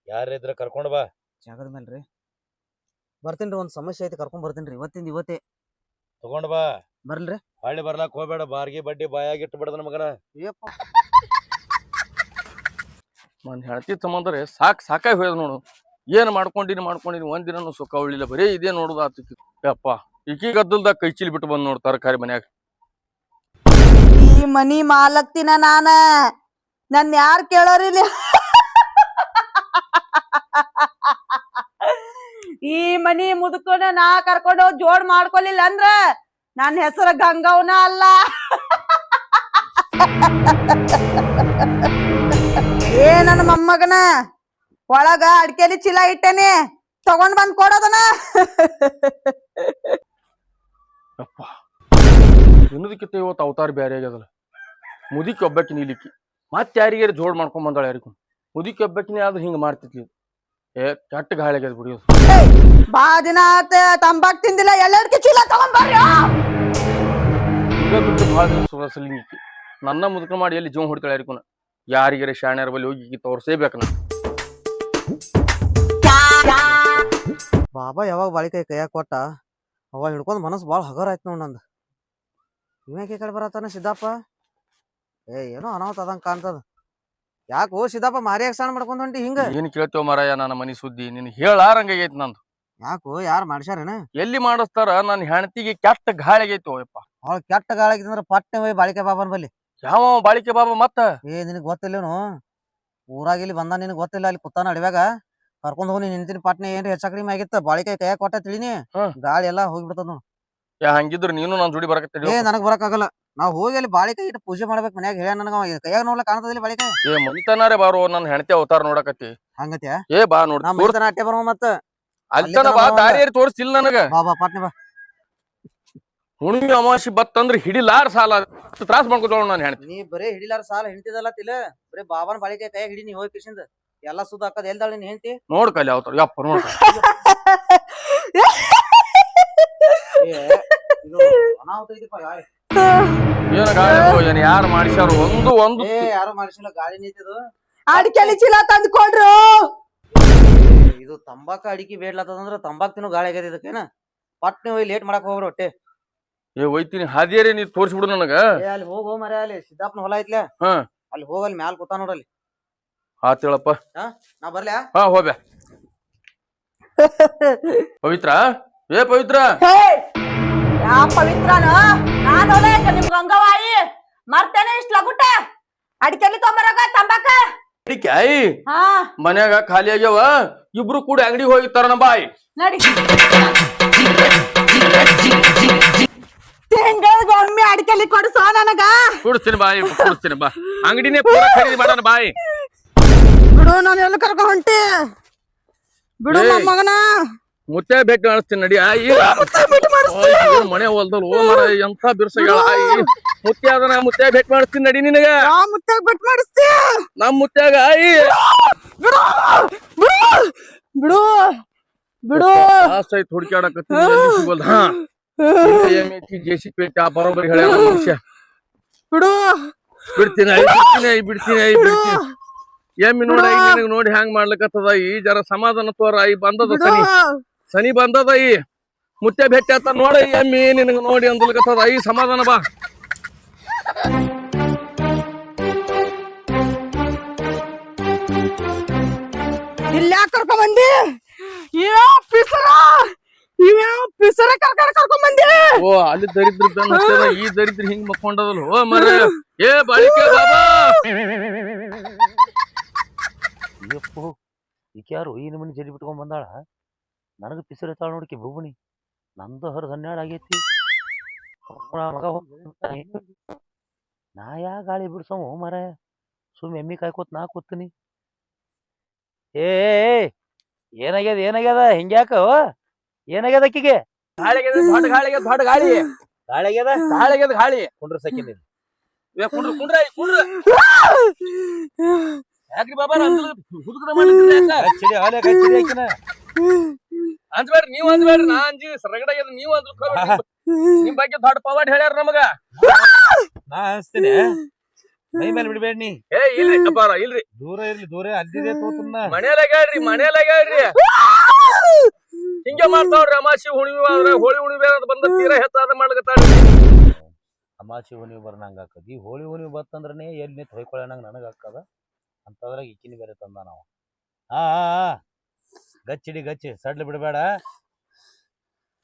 ಯಾರಿದ್ರ ಕರ್ಕೊಂಡ್ ಬಾ. ಜಾಗದ ಮೇಲ್ರಿ ಬರ್ತೀನ್ರಿ. ಒಂದ್ ಸಮಸ್ಯೆ ಐತಿ, ಕರ್ಕೊಂಡ್ ಬರ್ತೀನ್ರಿ. ಇವತ್ತೇ ತಗೊಂಡ್ ಬಾ. ಬರ್ಲ್ರಿ? ಹಳ್ಳಿ ಬರ್ಲಾಕ್ ಹೋಗ್ಬೇಡ. ಬಾರ್ಗಿ ಬಡ್ಡಿ ಬಾಯಾಗಿಟ್ಟು ಬಿಡದನ ಮಗನ. ನನ್ನ ಹೆಂಡತಿ ಸಂಬಂಧ ಸಾಕಾಗಿ ಹೋಯ್ದು ನೋಡು. ಏನ್ ಮಾಡ್ಕೊಂಡಿನಿ ಒಂದಿನೂ ಸುಖ ಉಳಿಲ್ಲ. ಬರೀ ಇದೇ ನೋಡುದು ಆತೈತಿ. ಯಪ್ಪ, ಈಕಿ ಗದ್ದಲ್ದಾಗ ಕೈ ಚೀಲ್ ಬಿಟ್ಟು ಬಂದ್ ನೋಡು ತರಕಾರಿ ಮನ್ಯಾಗ. ಈ ಮನಿ ಮಾಲಕ್ತಿನ ನಾನ ನನ್ ಯಾರ್ ಕೇಳೋರಿಲ್ಲ. ಈ ಮನಿ ಮುದುಕನ ನಾ ಕರ್ಕೊಂಡು ಹೋಗ್ ಜೋಡ್ ಮಾಡ್ಕೊಲಿಲ್ಲ ಅಂದ್ರ ನನ್ನ ಹೆಸರು ಗಂಗವ್ನ ಅಲ್ಲ. ಏ ನನ್ನ ಮೊಮ್ಮಗನ ಒಳಗ ಅಡ್ಕೆಲಿ ಚೀಲ ಇಟ್ಟೇನಿ, ತಗೊಂಡ್ ಬಂದ್ ಕೊಡೋದನ. ಯಪ್ಪ ಇನ್ನದಕ್ಕಿಂತ ಇವತ್ತು ಅವತಾರ ಬೇರೆ ಆಗ್ಯದಲ್ಲ. ಮುದುಕಿ ಒಬ್ಬಾಕಿನ ಇಲಿಕ್ಕಿ ಮತ್ತೆ ಯಾರಿಗಾರ ಜೋಡ್ ಮಾಡ್ಕೊಂಡ್ ಬಂದಾಳ ಯಾರಿಗೂ. ಮುದುಕಿ ಒಬ್ಬಾಕಿನೇ ಆದ್ರೆ ಹಿಂಗ ಮಾಡ್ತಿದ್ಲಿ. ಕೆಟ್ಟ ಗಾಳಿ ಆಗ್ಯದ ಬಿಡಿಯೋದು. ಬಾ ದಿನ ಆತ ತಂಬಾಕ್ ತಿಂದಿಲ್ಲ, ಎಲ್ಲಡ್ಕೆ ಚೀಲ ತಗೊಂಡ್ಬರ್ರಿ. ಈಗ ಬಿಟ್ಟು ಭಾಳ ದಿನ ಸುರಸಲಿಂಗಿಕ್ಕಿ ನನ್ನ ಮುದುಕ ಮಾಡಿ ಎಲ್ಲಿ ಜೀವ ಹೊಡಿತಾಳೆ ಯಾರಿಗೂ. ಯಾರಿಗಾರ ಶಾಣ್ಯಾರ ಬಲ್ಲಿ ಹೋಗಿ ತೋರ್ಸೇಬೇಕು ನಾ. ಬಾಬಾ ಯಾವಾಗ ಬಾಳಿಕಾಯಿ ಕೈಯಾಗ ಕೊಟ್ಟ ಅವ ಹಿಡ್ಕೊಂಡ್ ಮನಸ್ಸು ಭಾಳ ಹಗರ ಆಯ್ತು ನೋಡ್ ನಂದು. ಇವ್ಯಾಕೆ ಈ ಕಡೆ ಬರತ್ತಾನ ಸಿದ್ದಪ್ಪ? ಏನೋ ಅನಾಹುತ ಅದಂಗ ಕಾಣ್ತದ. ಯಾಕೋ ಸಿದ್ದಪ್ಪ ಮಾರಿಯಾಗ ಸಣ್ಣ ಮಾಡ್ಕೊಂಡ್ ಹೊಂಟಿ ಹಿಂಗ? ಏನ್ ಕೇಳ್ತೇವ ಮಾರಾಯ ನನ್ನ ಮನಿ ಸುದ್ದಿ ನಿನ್ ಹೇಳಾರಂಗೈತಿ ನಂದು. ಯಾಕೋ ಯಾರು ಮಾಡ್ಸ್ಯಾರೇನ? ಎಲ್ಲಿ ಮಾಡಿಸ್ತಾರ ನನ್ನ ಹೆಂಡತಿಗೆ ಕೆಟ್ಟ ಗಾಳಿ ಆಗೈತಿ ಯಪ್ಪ. ಅವಳು ಕೆಟ್ಟ ಗಾಳಿಗಿದ್ರೆ ಪಟ್ಟೆ ಹೋಗಿ ಬಾಳಿಕಾಯಿ ಬಾಬಾನ್ ಬಲ್ಲಿ. ಯಾವ ಬಾಳಿಕೆ ಬಾಬಾ ಮತ್ತ ನಿನಗ್ ಗೊತ್ತಿಲ್ಲೇನು? ಊರಾಗ ಇಲ್ಲಿ ಬಂದ ನಿನಗ್ ಗೊತ್ತಿಲ್ಲ, ಅಲ್ಲಿ ಕುತ್ತಾನ ಅಡವ್ಯಾಗ ಕರ್ಕೊಂಡ್ ಹೋಗಿ ನಿಂತಿನ ಪಟ್ನೆ ಏನ್ರಿ ಹೆಚ್ಚ ಕಡಿಮೆ ಆಗಿತ್ತ, ಬಾಳಿಕಾಯಿ ಕೈಯಾಗ ಕೊಟ್ಟ ತಿಳಿನಿ ಗಾಳಿ ಎಲ್ಲಾ ಹೋಗ್ಬಿಡ್ತದ ನೋಡ್. ಹಂಗಿದ್ರ ನೀನು ನನ್ ಜೋಡಿ ಬರಕತ್ತಿ. ನನಗ್ ಬರಕಾಗಲ್ಲ. ನಾವ್ ಹೋಗಿ ಅಲ್ಲಿ ಬಾಳಿಕಾಯಿ ಇಟ್ಟು ಪೂಜೆ ಮಾಡ್ಬೇಕು ಮನ್ಯಾಗ. ಹೇಳ ನನಗ ಕೈಯಾಗ ನೋಡ್ಲಕ್ ಕಾಣ್ತದಿಲ್ಲ ಬಾಳಿಕಾಯಿ. ಮನಿತನಾರೇ ಬಾರೋ ನನ್ನ ಹೆಂಡತಿ ಅವತಾರ ನೋಡಕತ್ತಿ. ಹಂಗತ್ಯಾ? ಬಾ ನೋಡ್ ಅಟ್ಟೆ ಬರೋ ಮತ್ತ ಅಲ್ತನ ಬಾ, ದಾರಿಯರಿ ತೋರಿಸಿಲ್ಲ ನನಗ. ಬಾಬಾ ಪಟ್ನೆ ಬಾ. ಹುಣ್ಣಿಮೆ ಅಮಾವಾಸಿ ಬತ್ತಂದ್ರ ಹಿಡಿಲಾರ ಸಾಲ ತ್ರಾಸ ಮಾಡ್ಕೊತಾಳ ನನ್ನ ಹೆಂಡತಿ. ನೀ ಬರೇ ಹಿಡಿಲಾರ ಸಾಲ ಹೆಂಡತಿದಲ್ಲ ತಿಲ್ಲ, ಬರೇ ಬಾಬಾನ ಬಾಳಿಕಾಯಿ ಕೈಯಾಗ ಹಿಡಿ. ನೀ ಹೋಗಿ ಕಿಶಿಂದ ಎಲ್ಲಾ ಸುದ್ದ ಹಾಕದ್ ಎಲ್ದಾಳ ನೀನ್ ಹೆಂಡತಿ. ನೋಡ್ಕಲ್ಲಿ ಅವತಾರ ಯಪ್ಪ ನೋಡ್. ಏನ ಗಾಳಿ ಏನ್ ಯಾರು ಮಾಡಿಸ್ಯಾರ? ಒಂದು ಯಾರು ಮಾಡಿಸಿಲ್ಲ, ಗಾಳಿ ನೀತಿದು. ಅಡಿಕೆಲಿ ಚೀಲ ತಂದು ಕೊಡ್ರು. ಇದು ತಂಬಾಕ ಅಡಿಕೆ ಬೇಡ್ಲತ್ತದಂದ್ರ ತಂಬಾಕ್ ತಿನ್ನೋ ಗಾಳಿ ಆಗ್ಯದ ಇದಕ್ಕೇನ. ಪಟ್ನೆ ಹೋಗಿ ಲೇಟ್ ಮಾಡಕ್ ಹೋಗ್ರ ಹೊಟ್ಟೆ. ಒಯ್ತೀನಿ ಹಾದಿಯರೇ ನೀ ತೋರ್ಸ್ಬಿಡು ನನಗ. ಅಲ್ಲಿ ಹೋಗೋ ಮರ, ಅಲ್ಲಿ ಸಿದ್ದಾಪನ ಹೊಲ ಐತ್ಲ, ಅಲ್ಲಿ ಹೋಗಲ್ಲಿ ಮ್ಯಾಲ ಕೂತ ನೋಡಲ್ಲಿ. ಆತೇಳಪ್ಪ. ನಾ ಬರ್ಲ್ಯಾ? ಹೋಗ್ಯಾ ಪವಿತ್ರ. ಪವಿತ್ರ ಯಾ ಪವಿತ್ರನ ನಾನೋಲೆ ನಿಮ್ ಗಂಗವಾಯಿ ಮರ್ತೇನೆ ಇಷ್ಟ ಲಗುಟ. ಅಡಿಕೆಲಿ ತೊಂಬರಾಗ ತಂಬಾಕ ಅಡಿಕಾಯಿ ಹಾ ಮನ್ಯಾಗ ಖಾಲಿ ಆಗ್ಯಾವ. ಇಬ್ರು ಕೂಡ ಅಂಗಡಿಗೆ ಹೋಗಿ ತರೋಣ ಬಾಯ್. ನಡಿ. ತಿಂಗಳಿಗೊಮ್ಮೆ ಅಡಿಕೆಲಿ ಕೊಡ್ಸೋ ನನಗ. ಕೊಡ್ತೀನಿ ಬಾಯಿ, ಕೊಡ್ತೀನಿ ಬಾ. ಅಂಗಡಿನೇ ಪೂರ ಖರೀದಿ ಮಾಡೋಣ ಬಾಯ್. ಬಿಡು, ನಾನು ಎಲ್ಲ ಕರ್ಕೊಂಡ್ ಹೊಂಟಿ. ಬಿಡು ಮೊಮ್ಮಗನ. ಮುತ್ತೆ ಭೇಟಿ ಮಾಡಿಸ್ತೀನಿ ನಡಿ. ಮನೆ ಹೊಲ್ದಲ್ ಓ ಮರ ಎಂತ ಬಿರ್ಸಗಳ ಮುತ್ತೆ ಅದನ್ನ ಮುತ್ತೆ ಭೇಟಿ ಮಾಡಿಸ್ತೀನಿ ನಡಿ ನಿನಗ. ಮುತ್ತಾಗ ಬೆಟ್ ಮಾಡಿಸ್ತೀಯ ನಮ್ ಮುತ್ಯಾಗ ಆಯಿ. ಬಿಡು ಬಿಡು ಬಿಡು. ಆಸೈತ್ ಹುಡುಕ್ಯಾಡಕತ್ತೀನಿ ಸಿಗೋಲ್. ಜೇಸಿ ಪೇಟ ಬರೋಬ್ಬರಿ ಹೇಳ್ಯಾರ ಮನುಷ್ಯ. ಬಿಡು ಬಿಡ್ತೀನಿ ಬಿಡ್ತೀನಿ. ಎಮ್ಮಿ ನೋಡ ನಿನಗ್ ನೋಡಿ ಹ್ಯಾಂಗ್ ಮಾಡ್ಲಿಕತ್ತದ. ಈ ಜರ ಸಮಾಧಾನ ತೋರ. ಈ ಬಂದದ ಸನಿ ಬಂದದ. ಈ ಮುತ್ತೆ ಭೇಟಿ ಆತ ನೋಡ. ಎಮ್ಮಿ ನಿನಗ್ ನೋಡಿ ಅಂದಲ್ಕತ್ತದ. ಈ ಸಮಾಧಾನ ಬಾ. ಇಲ್ಲ ಕರ್ಕೊಂಡ್ ಬಂದಿ. ಪಿಸರ ಕರ್ಕೊಂಡ್ ಬಂದಿ. ಓ ಅಲ್ಲಿ ದರಿದ್ರ ಬೆನ್ನ ಈ ದರಿದ್ರ ಹಿಂಗ್ ಮಕ್ಕೊಂಡದಲ್ಲ. ಓ ಮರ ಬಾಳಿಕೆ ಬಾಬಾ. ಅಯ್ಯಪ್ಪೋ ಈಕೆ ಯಾರು ಈ ನಮನಿ ಜಡಿ ಬಿಟ್ಕೊಂಡ್ ಬಂದಾಳ? ನನಗ ಪಿಸರ್ ಎತ್ತಾಳ ನೋಡಿಕೆ ಭೂಮನಿ. ನಂದು 12 ಆಗೈತಿ. ಮಗ ನಾ ಯಾ ಗಾಳಿ ಬಿಡ್ಸವ ಮರ? ಸುಮ್ ಎಮ್ಮಿ ಕಾಯ್ಕೋತ್ ನಾ ಕೂತೀನಿ. ಏನಾಗ್ಯದ ಹಿಂಗ್ಯಾಕ? ಏನಾಗ್ಯದ ಅಕ್ಕಿಗೆ? ಗಾಳಿ ದೊಡ್ಡ ಗಾಳಿ ದೊಡ್ಡ ಗಾಳಿ ಗಾಳಿ ಗಾಳಿ. ಕುಂಡ್ರ ಸೆಕೆಂಡ್ ಕುಂಡ್ರ ಯಾಕ್ರಿ ಬಾಬಾ ಹುಡುಗನ ಮಾಡಿದ್ರಿ? ಅಂದ್ಬೇಡ್ರಿ ನೀವ್ ಅಂದ್ಬೇಡ್ರಿ. ನಾ ಅಂಜಿ ಸರಗಡಾಗ್ಯದ ನೀವ್ ಅಂದ್ರ ನಿಮ್ ಬಗ್ಗೆ ದೊಡ್ಡ ಪವಾಡ್ ಹೇಳ್ಯಾರ ನಮಗ. ನಾ ಅನ್ಸ್ತೀನಿ ಮೈ ಮೇಲೆ ಬಿಡ್ಬೇಡ ನೀ. ಇಲ್ರಿ ಅಪ್ಪಾರ ಇಲ್ರಿ. ದೂರ ಇರ್ಲಿ, ದೂರ ಅಲ್ಲಿದೆ ತೋತನ್ನ. ಮನೇಲಾಗ್ಯಾಡ್ರಿ ಹಿಂಗೆ ಮಾಡ್ತಾವ್ರಿ. ಅಮಾಸಿ ಹುಣಿವಿ ಆದ್ರೆ ಹೋಳಿ ಹುಣಿವಿ ಬಂದ ತೀರಾ ಹೆಚ್ಚಾದ ಮಾಡ್ಲಕತ್ತಾಡ್ರಿ. ಅಮಾಸಿ ಹುಣಿವಿ ಬರ್ನಂಗ ಹಾಕದಿ. ಹೋಳಿ ಹುಣಿವಿ ಬತ್ತಂದ್ರನೇ ಎಲ್ಲಿ ನಿಂತ ಹೊಯ್ಕೊಳ್ಳೋಣಂಗ ನನಗ ಹಾಕದ. ಅಂತದ್ರಾಗ ಇಕ್ಕಿನಿ ಬೇರೆ ತಂದ ನಾವು. ಗಚ್ಚಿ ಸಡ್ಲ ಬಿಡಬೇಡ.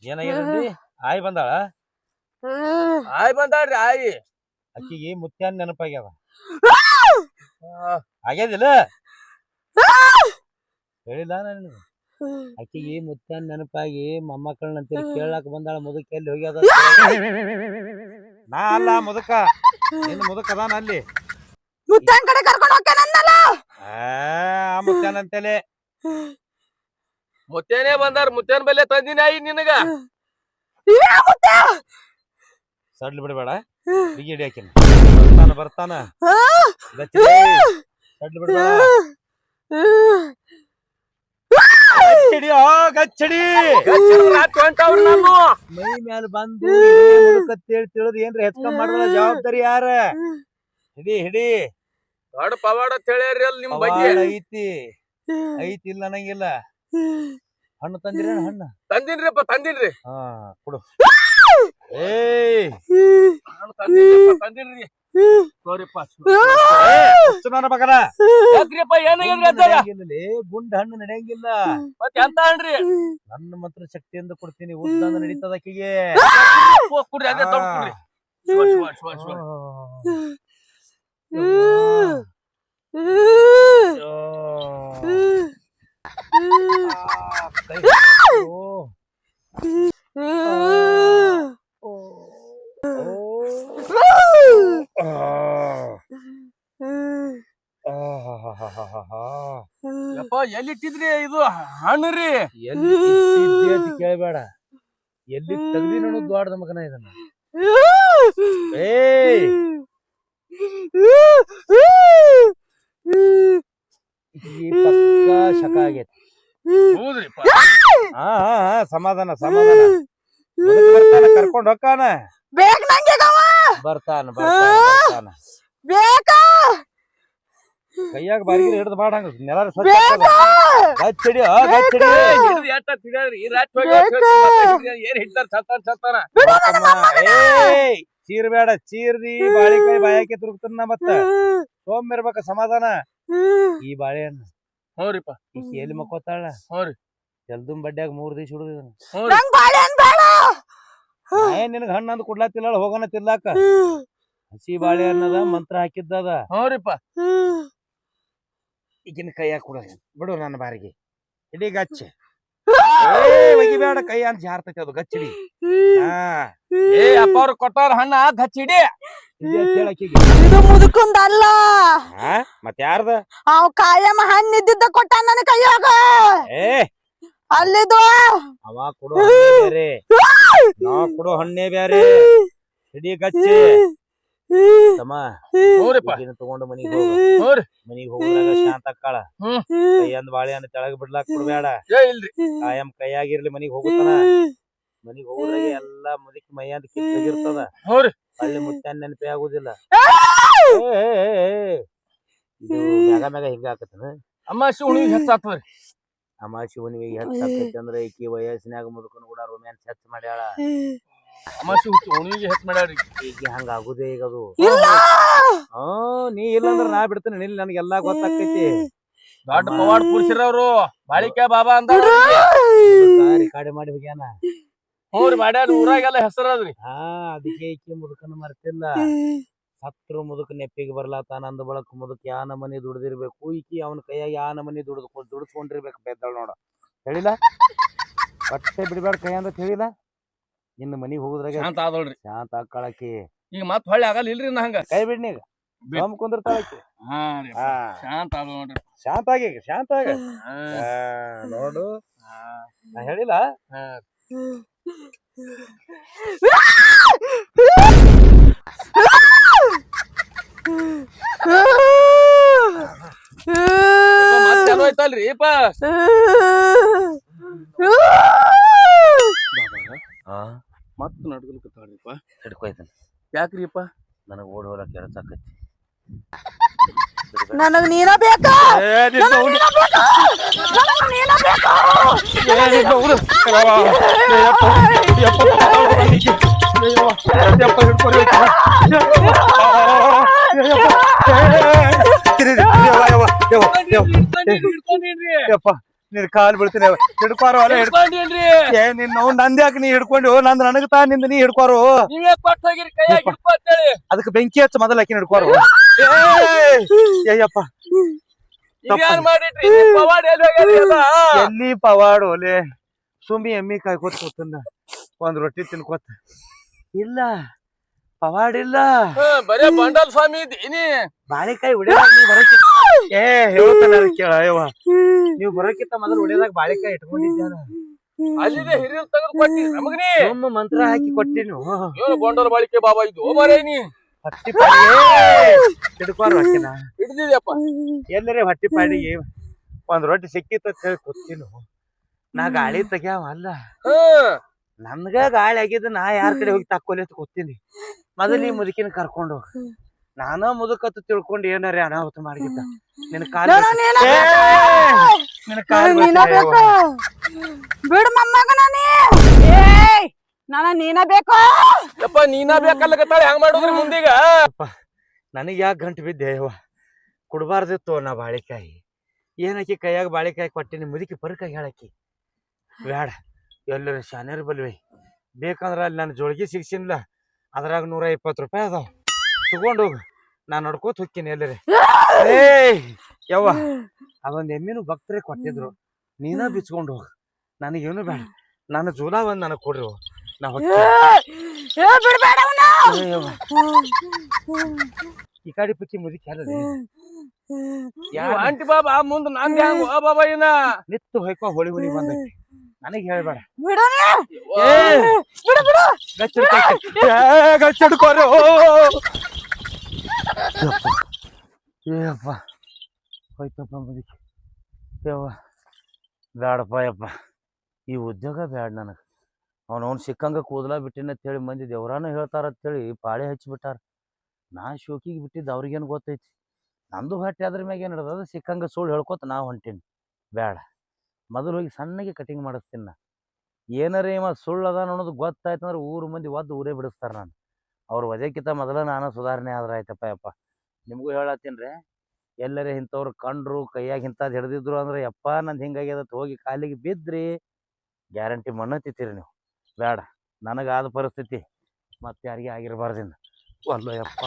ಏನಾಗ್ಯದ್ರಿ? ಆಯ್ ಬಂದಾಳ? ಬಂದಾಳ್ರಿ ಆಯಿ. ಆಕಿಗೆ ಮುತ್ಯಾನ್ ನೆನಪಾಗ್ಯದ ಆಗ್ಯದಿಲ್ಲ ಹೇಳಿಲ್ಲ ನಾನು ಆಕಿಗೆ ಮುತ್ಯಾನ್ ನೆನಪಾಗಿ ಮೊಮ್ಮಕ್ಕಳನ್ನಂತೇಳಿ ಕೇಳಾಕ ಬಂದಾಳ ಮುದುಕ ಎಲ್ಲಿ ಹೋಗ್ಯದ ನಾ ಅಲ್ಲ ಮುದುಕ ನಿನ್ನ ಮುದುಕ ಅದಾನ ಅಲ್ಲಿ ಮುತ್ತನ್ ಕಡೆ ಕರ್ಕೊಂಡು ಹೋಗ್ತಾನಲ್ಲ ಆ ಮುತ್ಯಾನ್ ಅಂತೇಳಿ ಮುತ್ತೇನೆ ಬಂದಾರ ಮುತ್ತೇನ್ ಬೆಲೆ ತಂದಿನ ಆಯಿ ನಿನಗ ಸಡ್ಲ್ ಬಿಡಬೇಡ ಬಿಗಿ ಹಿಡಿ ಆಕಿನ ಬರ್ತಾನ ಸಡ್ಲ್ ಬಿಡಬೇಡ ಗಚ್ಚಡಿ ಮೈ ಮ್ಯಾಲ ಬಂದು ಮುದುಕತ್ತೇಳಿ ತಿಳಿದು ಏನ್ರ ಹೆಚ್ಕೊಂಡ್ ಮಾಡಿದ್ರ ಜವಾಬ್ದಾರಿ ಯಾರ ಹಿಡಿ ಹಿಡಿ ದೊಡ್ಡ ಪವಾಡ ಹೇಳ್ಯಾರಿ ಅಲ್ಲಿ ನಿಮ್ ಬಗ್ಗೆ ಐತಿ ಐತಿ ಇಲ್ಲ ಅನ್ನಂಗಿಲ್ಲ ಹಣ್ಣು ತಂದಿರ ಹಣ್ಣು ತಂದಿನ್ರಿಪ್ಪ ತಂದಿನ್ರಿ ಹಾ ಕೊಡು ಏಯ್ ತಂದಿನ್ರಿ ನನ್ನ ಮಗನ ಯಾಕ್ರಿಪ್ಪ ಏನಾಗಿದ್ರಿ ಗುಂಡ ಹಣ್ಣು ನಡೆಯಂಗಿಲ್ಲ ಮತ್ತೆ ಎಂತ ಅನ್ರಿ ನನ್ನ ಮಾತ್ರ ಶಕ್ತಿಯಿಂದ ಕೊಡ್ತೀನಿ ಉದ್ದ ನಡೀತದ ಆಕಿಗೆ ಕುಡ್ರಿ ಅದೇ ತಗೊಳ್ರಿ ಶಿವ ಶಿವ ಶಿವ ಶಿವ ಯಪ್ಪ ಎಲ್ಲಿಟ್ಟಿದ್ರಿ ಇದು ಹಣ್ಣು ರೀ ಎಲ್ಲಿ ಅಂತ ಕೇಳಬೇಡ ಎಲ್ಲಿ ತೆಗ್ದಿ ನೋಡು ದ್ವಾಡದ ಮಗನ ಇದನ್ನ ಏಯ್ ಈ ಪಕ್ಕ ಶಕ ಆಗೈತಿ ಹೌದ್ರಿ ಹಾ ಹಾ ಹಾ ಸಮಾಧಾನ ಸಮಾಧಾನ ಬರ್ತಾನ ಕರ್ಕೊಂಡ್ ಹೊಕ್ಕಾನ ಬೇಕ್ ನಂಗೆ ಬರ್ತಾನ ಬರ್ತಾನ ಬೇಕಾ ಕೈಯಾಗ ಬಾರಿಗಿರಿ ಹಿಡಿದು ಮಾಡಂಗ ನೆಲ ಗಚ್ಚಡಿ ಗಚ್ಚಡಿ ಏನ್ ಹಿಡ್ತಾರ ಸತ್ತಾನ ಸತ್ತಾನ ಏಯ್ ಚೀರ್ಬೇಡ ಚೀರ್ದಿ ಬಾಳಿಕಾಯಿ ಬಾಯಾಕಿ ತುರುಕ್ತನ ಮತ್ತ ಸೋಮಿರ್ಬೇಕ ಸಮಾಧಾನ ಈ ಬಾಳೆಹಣ್ಣು ಹೌರಿಪ್ಪ ಈಕಿ ಎಲ್ಲಿ ಮಕ್ಕೋತಾಳ ಹೌರಿ ಜಲ್ದುಂ ಬಡ್ಡ್ಯಾಗ 3 ದಿವಸ ಹುಡುಗ ಏನ್ ನಿನಗ ಹಣ್ಣು ಅಂದ್ ಕೊಡ್ಲಾತಿಲ್ಲ ಹೋಗೋಣ ತಿರ್ಲಾಕ ಹಸಿ ಬಾಳೆಹಣ್ಣದ ಮಂತ್ರ ಹಾಕಿದ್ದದ ಹೌರಿಪ್ಪ ಈಗಿನ ಕೈಯಾಗ ಕೊಡ ಬಿಡು ನನ್ನ ಬಾರಿಗೆ ಇಡೀ ಗಚ್ಚ ಒಗಿಬೇಡ ಕೈ ಅಂತ ಜಾರ್ತೈತಿ ಅದು ಗಚ್ಚಡಿ ಏ ಅಪ್ಪ ಅವ್ರು ಕೊಟ್ಟಾರ ಹಣ್ಣ ಗಚ್ಚಿಡಿ ಇದು ಮುದುಕುಂದಲ್ಲ ಮತ್ ಯಾರ್ದ ಅವ್ ಕಾಯಂ ಹಣ್ಣು ಇದ್ದಿದ್ದ ಕೊಟ್ಟ ನನ್ನ ಕೈಯಾಗ ಏ ಅಲ್ಲಿದು ಅವ ಕೊಡೋ ಹಣ್ಣೇ ಬ್ಯಾರೆ ನಾ ಕೊಡೋ ಹಣ್ಣೇ ಬ್ಯಾರೆ ಇಡೀ ಗಚ್ಚಿ ತಮ್ಮ ತಗೊಂಡು ಮನಿಗ್ ಹೋಗ ಮನಿಗ್ ಹೋಗುದಾಗ ಶಾಂತ ಅಕ್ಕಾಳ ಕೈಯಂದ್ ಬಾಳೆಹಣ್ಣು ತೆಳಗ್ ಬಿಡ್ಲಾಕ್ ಕೊಡ್ಬೇಡ ಕಾಯಂ ಕೈಯಾಗಿರ್ಲಿ ಮನಿಗ್ ಹೋಗುತ್ತಾನ ಮನಿಗ್ ಹೋಗುದಾಗ ಎಲ್ಲಾ ಮುದುಕಿ ಮೈಯಂದ್ ಕಿತ್ತೋಗಿರ್ತದ ಅಲ್ಲಿ ಮುತ್ತನ್ ನೆನಪೇ ಆಗುದಿಲ್ಲ ಇದು ಮ್ಯಾಗ ಮ್ಯಾಗ ಹಿಂಗ ಆಕತನ ಅಮಾಸಿ ಹುಣಿಗೆ ಹೆಚ್ಚಾಗ್ತದ್ರಿ ಅಮಾಸಿ ಹುಣ್ಣಿಮೆಗೆ ಹೆಚ್ಚಾಕೈತಿ ಅಂದ್ರ ಈಕಿ ವಯಸ್ಸಿನಾಗ ಮುದುಕನು ಕೂಡ ರೊಮ್ಯಾನ್ಸ್ ಹೆಚ್ಚ ಮಾಡ್ಯಾಳ ಅಮಾಸಿ ಹುಣಿಗೆ ಹೆಚ್ಚ ಮಾಡ್ಯಾರಿ ಈಗ ಹಂಗ ಆಗುದೇ ಈಗ ಅದು ನೀ ಇಲ್ಲಂದ್ರ ನಾ ಬಿಡ್ತೇನೆ ನಿಲ್ ನನಗೆಲ್ಲಾ ಗೊತ್ತಾಕೈತಿ ದೊಡ್ಡ ಪವಾಡ ಪುರುಷರವ್ರು ಬಾಳಿಕೆ ಬಾಬಾ ಅಂತ ಕಾಡೆ ಮಾಡಿ ಹೋಗ್ಯಾನ ಹ್ಞೂರಿ ಮಾಡ್ಯಾರ ಊರಾಗೆಲ್ಲ ಹೆಸರದ್ರಿ ಅದಕ್ಕೆ ಈಕಿ ಮುದುಕನ ಮರ್ತಿಲ್ಲ ಸತ್ರು ಮುದುಕ ನೆಪ್ಪಿಗೆ ಬರ್ಲಾತಾನ ಅಂದ ಬಳಕ ಮುದುಕ ಯಾ ನಮನಿ ದುಡ್ದಿರ್ಬೇಕು ಈಕಿ ಅವನ ಕೈಯಾಗ ಯಾ ನಮನಿ ದುಡಿಸ್ಕೊಂಡಿರ್ಬೇಕು ಬೆದ್ದಾಳ ನೋಡ ಹೇಳಿಲ್ಲ ಬಟ್ಟೆ ಬಿಡ್ಬೇಡ ಕೈ ಅಂತ ಹೇಳಿಲ್ಲ ಇನ್ನು ಮನಿಗ್ ಹೋಗುದ್ರಾಗ ಶಾಂತ ಆದಳ್ರಿ ಶಾಂತ ಆಕಳಕಿ ಈಗ ಮತ್ ಹೊಳ್ಳಿ ಆಗಲ್ಲ ಇಲ್ರಿ ನಾ ಹಂಗ ಕೈ ಬಿಡ್ನಿ ಈಗ ಕುಂದಿರ್ತಾಳಕಿ ಶಾಂತ ಆದ ನೋಡ್ರಿ ಶಾಂತ ಆಗಿ ಶಾಂತ ಆಗ ನೋಡು ನಾ ಹೇಳಿಲ್ಲ ಮತ್ ಚಲೋ ಐತಲ್ರಿ ಮತ್ ನಡ್ಗಲ್ಕತ್ತಾಳ್ರಿಪ್ಪ ಹಿಡ್ಕೊಯ್ತಾನ ಯಾಕ್ರಿಪ್ಪ ನನಗ್ ಓಡ್ ಹೋಗಕ್ ಕೆಲಸ ಆಕೈತಿ ನನಗ್ ನೀನ ಬೇಕಾ ನಿನ್ ಕಾಲ್ ಬೀಳ್ತೀನಿ ಹಿಡ್ಕೋರೋ ಹಿಡ್ಕೊಂಡೇನ್ರಿ ಏ ನಿನ್ನ ನಂದ್ಯಾಕ ನೀ ಹಿಡ್ಕೊಂಡು ನಂದ್ ನನಗ ತಾ ನಿಂದ ನೀ ಹಿಡ್ಕೋರು ನೀವೇ ಕೊಟ್ಟು ಹೋಗಿರಿ ಕೈಯಾಗ ಹಿಡ್ಕೊತೇಳಿ ಅದಕ್ಕೆ ಬೆಂಕಿ ಹಚ್ಚ ಮೊದಲ ಆಕಿನ ಹಿಡ್ಕೋರು ಏಯಪ್ಪ ಇದೇನ್ ಮಾಡಿಟ್ರಿ ಪವಾಡ ಎಲ್ಲಿ ಹೋಗ್ಯಾರಿ ಎಲ್ಲ ಎಲ್ಲಿ ಪವಾಡು ಒಲೆ ಸುಮ್ಮಿ ಎಮ್ಮಿ ಕಾಯ್ಕೋತ ಕೂತಂದ ಒಂದ್ ರೊಟ್ಟಿ ತಿನ್ಕೋತ ಇಲ್ಲ ಪವಾಡಿಲ್ಲ ಬರೇ ಬಂಡಲ್ ಸ್ವಾಮಿ ಇದೀನಿ ಬಾಳೆಕಾಯಿ ಹೊಡೆದಾಗ ನೀವ್ ಬರಕ್ಕೆ ಏ ಹೇಳ್ತಾನ ಕೇಳವ ನೀವ್ ಬರೋಕ್ಕಿಂತ ಮೊದಲು ಹೊಡೆದಾಗ ಬಾಳೆಕಾಯಿ ಇಟ್ಕೊಂಡಿದ್ದಾನ ಅಲ್ಲಿದೆ ಹಿರಿಯರ್ ತೆಗೆದು ಕೊಟ್ಟಿ ನಮಗ್ನಿ ಸುಮ್ಮ ಮಂತ್ರ ಹಾಕಿ ಕೊಟ್ಟಿನು ಏನು ಬಂಡಲ್ ಬಾಳಿಕೆ ಬಾಬಾ ಇದು ಬರೇನಿ ಹೊಟ್ಟಿ ಪಾಡಿಗೆ ಹಿಡ್ಕೋರು ಅಕ್ಕಿನ ಹಿಡ್ದಿದ್ಯಪ್ಪ ಎಲ್ಲರೇ ಹೊಟ್ಟಿ ಪಾಡಿಗೆ ಒಂದ್ ರೊಟ್ಟಿ ಸಿಕ್ಕಿತ್ತ ಅಂತ ಹೇಳಿ ಕೂತಿನು ನಾ ಗಾಳಿ ತೆಗ್ಯಾವ ಅಲ್ಲ ನನ್ಗ ಗಾಳಿ ಆಗಿದ್ದು ನಾ ಯಾರ ಕಡೆ ಹೋಗಿ ತಕ್ಕೋಲಿ ಅಂತ ಕೂತೀನಿ ಮೊದಲು ಈ ಮುದುಕಿನ ಕರ್ಕೊಂಡು ಹೋಗ ನಾನ ಮುದುಕತ್ತು ತಿಳ್ಕೊಂಡು ಏನಾರ ಅನಾಹುತ ಮಾಡಿದ್ದ ನಿನ್ನ ಕಾಲ ನಿನ್ನ ಬಿಡು ಮೊಮ್ಮಗ ನೀನ ಬೇಕು ಯಪ್ಪ ನೀನಾ ಬೇಕಲ್ಲಕತ್ತಾಳೆ ಹೆಂಗ್ ಮಾಡುದ್ರಿ ಮುಂದೀಗ ನನಗ್ ಯಾಕೆ ಗಂಟು ಬಿದ್ದೆ ಯವ್ವ ಕುಡ್ಬಾರ್ದಿತ್ತು ನಾ ಬಾಳೆಕಾಯಿ ಏನಕ್ಕಿ ಕೈಯಾಗ ಬಾಳೆಕಾಯಿ ಕೊಟ್ಟಿನಿ ಮುದುಕಿ ಪರಕಾಯಿ ಹೇಳಕ್ಕಿ ಬೇಡ ಎಲ್ಲರ ಶಾನ್ಯರ್ ಬಲ್ವಿ ಬೇಕಂದ್ರ ಅಲ್ಲಿ ನಾನು ಜೋಳಿಗೆ ಸಿಗ್ಸಿನ್ಲ ಅದ್ರಾಗ 120 ರೂಪಾಯಿ ಅದಾವ ತಗೊಂಡೋಗು ನಾನು ನಡ್ಕೋತ ಹೋಗ್ತೀನಿ ಎಲ್ಲರೇ ಯವ್ವ ಅದೊಂದು ಎಮ್ಮಿನೂ ಭಕ್ತರೇ ಕೊಟ್ಟಿದ್ರು ನೀನ ಬಿಚ್ಕೊಂಡು ಹೋಗ ನನಗೇನು ಬೇಡ ನನ್ನ ಜೂಲ ಒಂದ್ ನನಗ್ ಕೊಡ್ರಿ ನಾ ಈ ಕಡೆ ಪಕ್ಕಿ ಮುದುಕಿ ಆಂಟಿ ಬಾಬಾ ಮುಂದ್ ನಂದ್ ಹೆಂಗ್ ಬಾಬಾ ಏನ ನಿತ್ತು ಹೊಯ್ಕೋ ಹೋಳಿ ಹುಳಿ ಬಂದೈತಿ ನನಗ್ ಹೇಳ್ಬೇಡ ಗಚ್ಚಿಡ್ಕೋರಿ ಏಪ್ಪ ಹೋಯ್ತಪ್ಪ ಮುದುಕಿ ಯವ್ವ ಬ್ಯಾಡಪ್ಪ ಯಪ್ಪ ಈ ಉದ್ಯೋಗ ಬ್ಯಾಡ ನನಗೆ ಅವನವ್ನು ಸಿಕ್ಕಂಗ ಕೂದಲ ಬಿಟ್ಟಿನ ಅಂತೇಳಿ ಮಂದಿ ದೇವ್ರಾನು ಹೇಳ್ತಾರ ಅಂತೇಳಿ ಪಾಳೆ ಹಚ್ಚಿಬಿಟ್ಟಾರ ನಾ ಶೋಕಿಗೆ ಬಿಟ್ಟಿದ್ದು ಅವ್ರಿಗೇನು ಗೊತ್ತೈತಿ ನಂದು ಹೊಟ್ಟೆ ಅದ್ರ ಮ್ಯಾಗ ಏನು ಹಿಡ್ದದ ಸಿಕ್ಕಂಗ ಸುಳ್ಳು ಹೇಳ್ಕೊತ ನಾ ಹೊಂಟೀನಿ ಬೇಡ ಮೊದಲು ಹೋಗಿ ಸಣ್ಣಗೆ ಕಟಿಂಗ್ ಮಾಡಿಸ್ತೀನಿ ನಾ ಏನಾರ ಇವ ಸುಳ್ಳು ಅದ ಅನ್ನೋದು ಗೊತ್ತಾಯ್ತು ಅಂದ್ರೆ ಊರು ಮಂದಿ ಒದ್ದು ಊರೇ ಬಿಡಿಸ್ತಾರೆ ನಾನು ಅವ್ರ ವಜೆಕ್ಕಿಂತ ಮೊದಲ ನಾನು ಸುಧಾರಣೆ ಆದ್ರೆ ಆಯ್ತಪ್ಪ ಯಪ್ಪ ನಿಮಗೂ ಹೇಳತ್ತೀನಿ ರೀ ಎಲ್ಲರೇ ಇಂಥವ್ರು ಕಂಡ್ರು ಕೈಯಾಗ ಇಂಥದ್ದು ಹಿಡ್ದಿದ್ರು ಅಂದ್ರೆ ಯಪ್ಪ ನಂದು ಹಿಂಗಾಗ್ಯದತ್ ಹೋಗಿ ಕಾಲಿಗೆ ಬಿದ್ರಿ ಗ್ಯಾರಂಟಿ ಮಣ್ಣತ್ತಿತ್ತೀರಿ ನೀವು ಬೇಡ ನನಗಾದ ಪರಿಸ್ಥಿತಿ ಮತ್ತೆ ಯಾರಿಗೆ ಆಗಿರಬಾರ್ದಿನ್ನ ಅಲ್ಲೋ ಯಪ್ಪ